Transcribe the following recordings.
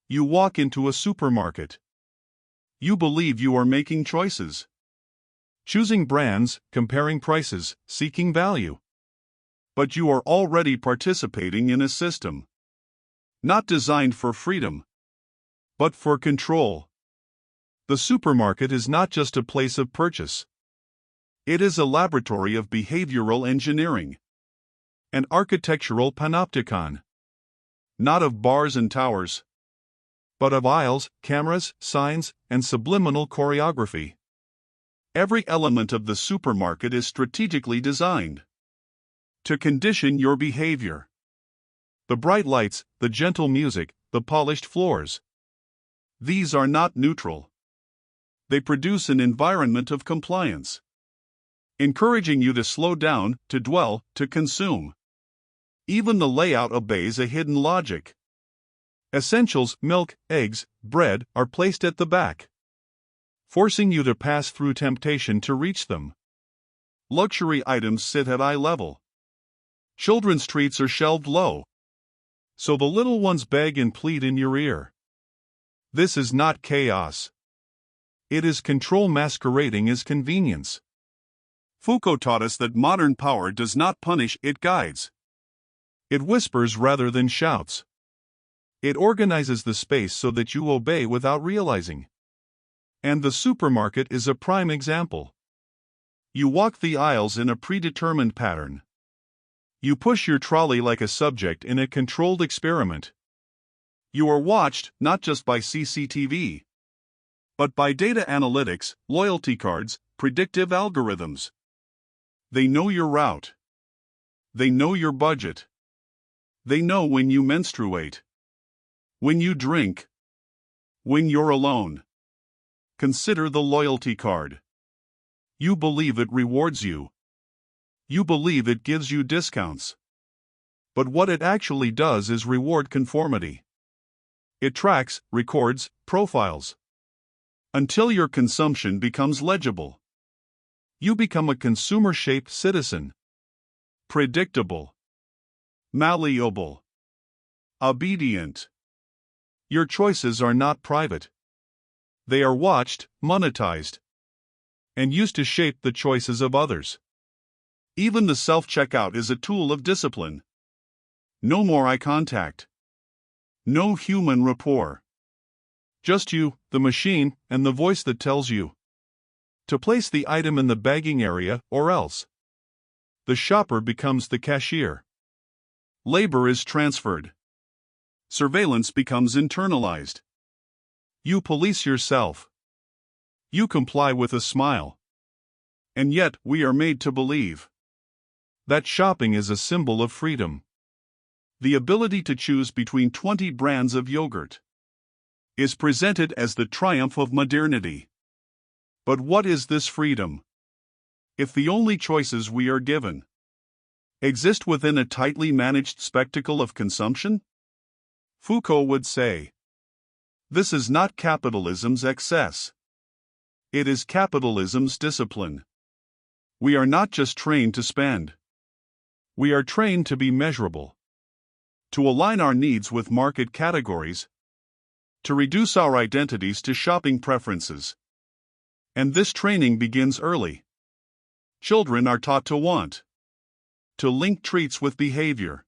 You walk into a supermarket. You believe you are making choices. Choosing brands, comparing prices, seeking value. But you are already participating in a system. Not designed for freedom, but for control. The supermarket is not just a place of purchase. It is a laboratory of behavioral engineering. An architectural panopticon. Not of bars and towers, but of aisles, cameras, signs, and subliminal choreography. Every element of the supermarket is strategically designed to condition your behavior. The bright lights, the gentle music, the polished floors. These are not neutral. They produce an environment of compliance, encouraging you to slow down, to dwell, to consume. Even the layout obeys a hidden logic. Essentials, milk, eggs, bread, are placed at the back, forcing you to pass through temptation to reach them. Luxury items sit at eye level. Children's treats are shelved low, so the little ones beg and plead in your ear. This is not chaos. It is control masquerading as convenience. Foucault taught us that modern power does not punish, it guides. It whispers rather than shouts. It organizes the space so that you obey without realizing. And the supermarket is a prime example. You walk the aisles in a predetermined pattern. You push your trolley like a subject in a controlled experiment. You are watched not just by CCTV, but by data analytics, loyalty cards, predictive algorithms. They know your route. They know your budget. They know when you menstruate, when you drink, when you're alone. Consider the loyalty card. You believe it rewards you. You believe it gives you discounts. But what it actually does is reward conformity. It tracks, records, profiles. Until your consumption becomes legible. You become a consumer-shaped citizen. Predictable. Malleable. Obedient. Your choices are not private. They are watched, monetized, and used to shape the choices of others. Even the self-checkout is a tool of discipline. No more eye contact. No human rapport. Just you, the machine, and the voice that tells you to place the item in the bagging area or else. The shopper becomes the cashier. Labor is transferred. Surveillance becomes internalized. You police yourself. You comply with a smile. And yet, we are made to believe that shopping is a symbol of freedom. The ability to choose between 20 brands of yogurt is presented as the triumph of modernity. But what is this freedom, if the only choices we are given exist within a tightly managed spectacle of consumption? Foucault would say, this is not capitalism's excess. It is capitalism's discipline. We are not just trained to spend. We are trained to be measurable, to align our needs with market categories, to reduce our identities to shopping preferences. And this training begins early. Children are taught to want, to link treats with behavior,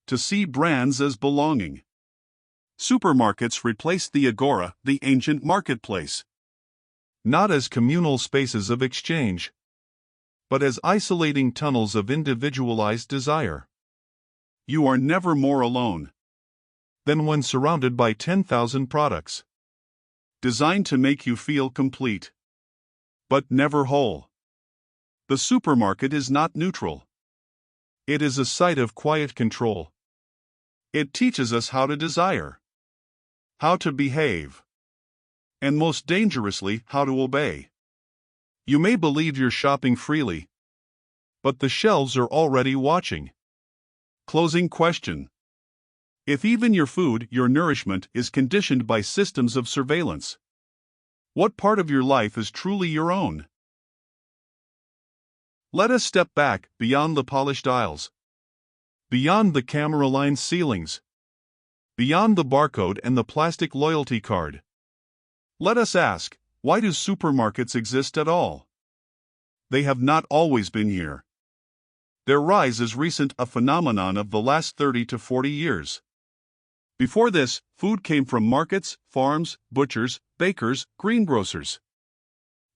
to see brands as belonging. Supermarkets replaced the agora, the ancient marketplace, not as communal spaces of exchange, but as isolating tunnels of individualized desire. You are never more alone than when surrounded by 10,000 products, designed to make you feel complete, but never whole. The supermarket is not neutral. It is a site of quiet control. It teaches us how to desire, how to behave, and most dangerously, how to obey. You may believe you're shopping freely, but the shelves are already watching. Closing question. If even your food, your nourishment, is conditioned by systems of surveillance, what part of your life is truly your own? Let us step back, beyond the polished aisles, beyond the camera-lined ceilings, beyond the barcode and the plastic loyalty card. Let us ask, why do supermarkets exist at all? They have not always been here. Their rise is recent, a phenomenon of the last 30 to 40 years. Before this, food came from markets, farms, butchers, bakers, greengrocers.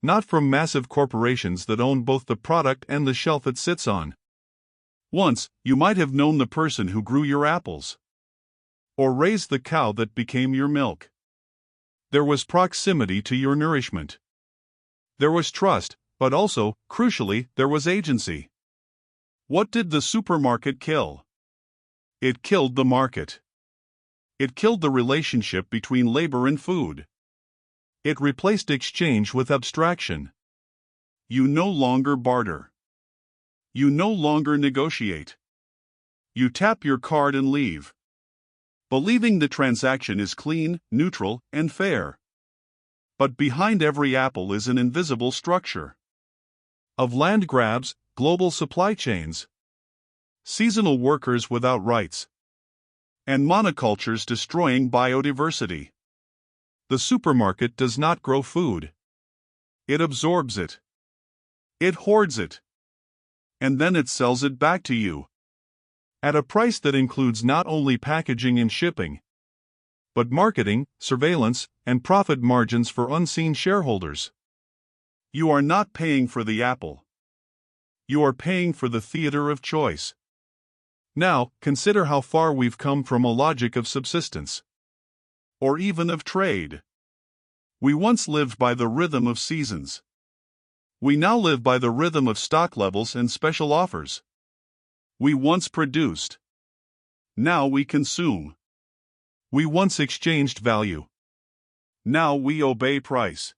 Not from massive corporations that own both the product and the shelf it sits on. Once, you might have known the person who grew your apples, or raised the cow that became your milk. There was proximity to your nourishment. There was trust, but also, crucially, there was agency. What did the supermarket kill? It killed the market. It killed the relationship between labor and food. It replaced exchange with abstraction. You no longer barter. You no longer negotiate. You tap your card and leave, believing the transaction is clean, neutral, and fair. But behind every apple is an invisible structure of land grabs, global supply chains, seasonal workers without rights, and monocultures destroying biodiversity. The supermarket does not grow food. It absorbs it. It hoards it. And then it sells it back to you, at a price that includes not only packaging and shipping, but marketing, surveillance, and profit margins for unseen shareholders. You are not paying for the apple. You are paying for the theater of choice. Now, consider how far we've come from a logic of subsistence, or even of trade. We once lived by the rhythm of seasons. We now live by the rhythm of stock levels and special offers. We once produced. Now we consume. We once exchanged value. Now we obey price.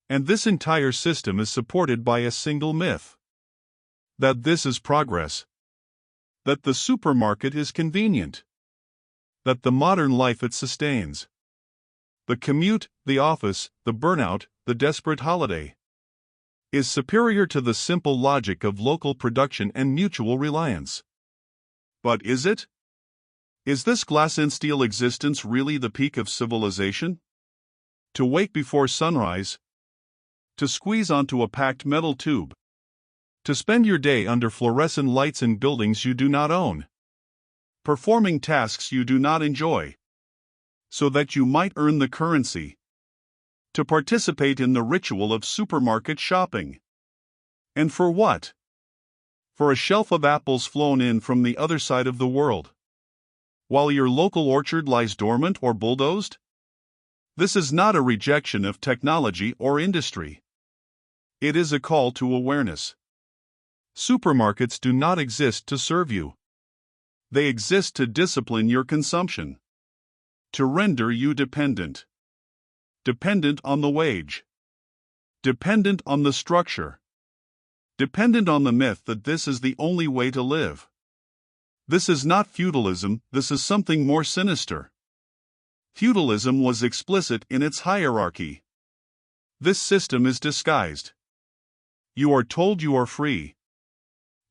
And this entire system is supported by a single myth: that this is progress. That the supermarket is convenient. That the modern life it sustains, the commute, the office, the burnout, the desperate holiday, is superior to the simple logic of local production and mutual reliance. But is it? Is this glass and steel existence really the peak of civilization? To wake before sunrise, to squeeze onto a packed metal tube, to spend your day under fluorescent lights in buildings you do not own, performing tasks you do not enjoy, so that you might earn the currency, to participate in the ritual of supermarket shopping. And for what? For a shelf of apples flown in from the other side of the world, while your local orchard lies dormant or bulldozed? This is not a rejection of technology or industry. It is a call to awareness. Supermarkets do not exist to serve you. They exist to discipline your consumption, to render you dependent. Dependent on the wage. Dependent on the structure. Dependent on the myth that this is the only way to live. This is not feudalism, this is something more sinister. Feudalism was explicit in its hierarchy. This system is disguised. You are told you are free,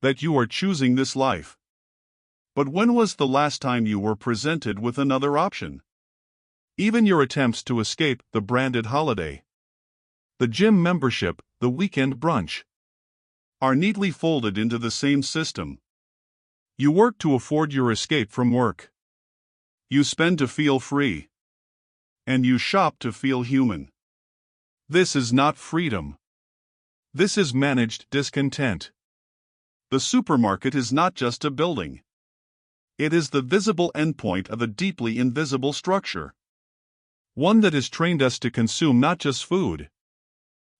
that you are choosing this life. But when was the last time you were presented with another option? Even your attempts to escape the branded holiday, the gym membership, the weekend brunch, are neatly folded into the same system. You work to afford your escape from work. You spend to feel free. And you shop to feel human. This is not freedom. This is managed discontent. The supermarket is not just a building. It is the visible endpoint of a deeply invisible structure. One that has trained us to consume not just food,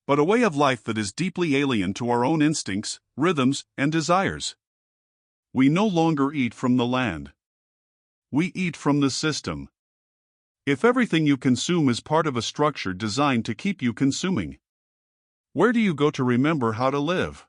but a way of life that is deeply alien to our own instincts, rhythms, and desires. We no longer eat from the land. We eat from the system. If everything you consume is part of a structure designed to keep you consuming, where do you go to remember how to live?